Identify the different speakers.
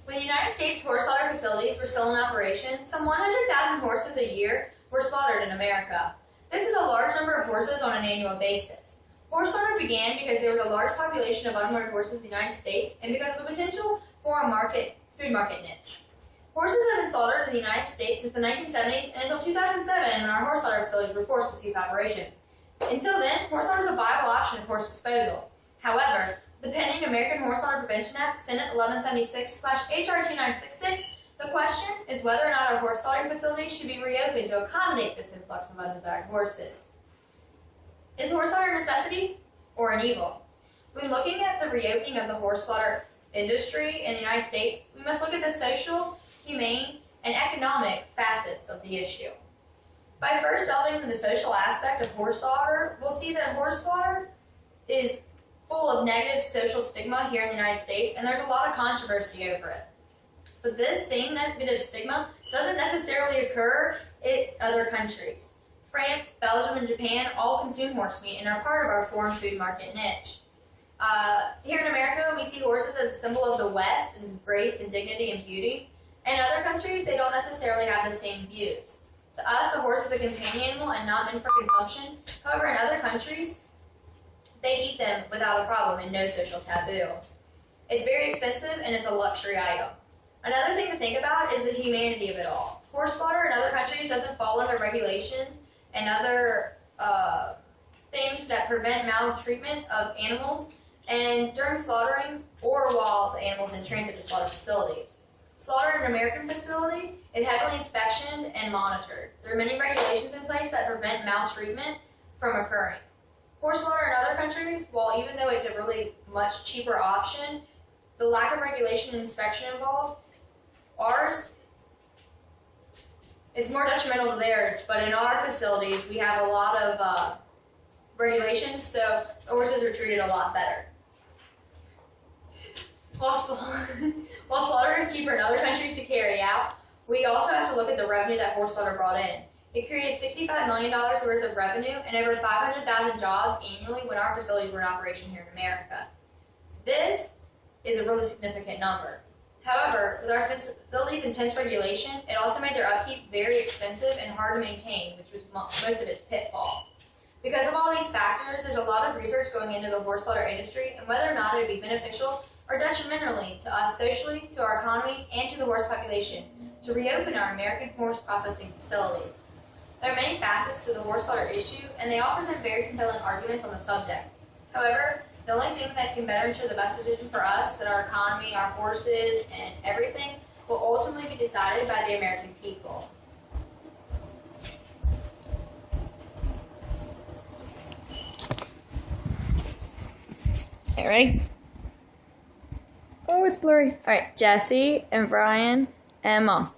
Speaker 1: When the United States horse slaughter facilities were still in operation, some 100,000 horses a year were slaughtered in America. This is a large number of horses on an annual basis. Horse slaughter began because there was a large population of unwanted horses in the United States and because of the potential for a food market niche. Horses have been slaughtered in the United States since the 1970s and until 2007 when our horse slaughter facilities were forced to cease operation. Until then, horse slaughter is a viable option of horse disposal. However, the pending American Horse Slaughter Prevention Act, Senate 1176/HR 2966, the question is whether or not our horse slaughtering facilities should be reopened to accommodate this influx of undesired horses. Is horse slaughter a necessity or an evil? When looking at the reopening of the horse slaughter industry in the United States, we must look at the social, humane, and economic facets of the issue. By first delving into the social aspect of horse slaughter, we'll see that horse slaughter is full of negative social stigma here in the United States, and there's a lot of controversy over it. But this same negative stigma doesn't necessarily occur in other countries. France, Belgium, and Japan all consume horse meat and are part of our foreign food market niche. Here in America, we see horses as a symbol of the West and grace and dignity and beauty. In other countries, they don't necessarily have the same views. To us, a horse is a companion animal and not meant for consumption. However, in other countries, they eat them without a problem and no social taboo. It's very expensive and it's a luxury item. Another thing to think about is the humanity of it all. Horse slaughter in other countries doesn't fall under regulations and other things that prevent maltreatment of animals and during slaughtering or while the animal's in transit to slaughter facilities. Slaughter in an American facility is heavily inspected and monitored. There are many regulations in place that prevent maltreatment from occurring. Horse slaughter in other countries, while even though it's a really much cheaper option, the lack of regulation and inspection involved, ours, it's more detrimental to theirs, but in our facilities, we have a lot of regulations, so the horses are treated a lot better. While slaughter is cheaper in other countries to carry out, we also have to look at the revenue that horse slaughter brought in. It created $65 million worth of revenue and over 500,000 jobs annually when our facilities were in operation here in America. This is a really significant number. However, with our facilities' intense regulation, it also made their upkeep very expensive and hard to maintain, which was most of its pitfall. Because of all these factors, there's a lot of research going into the horse slaughter industry and whether or not it would be beneficial or detrimentally to us socially, to our economy, and to the horse population to reopen our American horse processing facilities. There are many facets to the horse slaughter issue, and they all present very compelling arguments on the subject. However, the only thing that can better ensure the best decision for us and our economy, our horses, and everything will ultimately be decided by the American people. Okay, ready? Oh, it's blurry. All right, Jesse and Brian and Mom.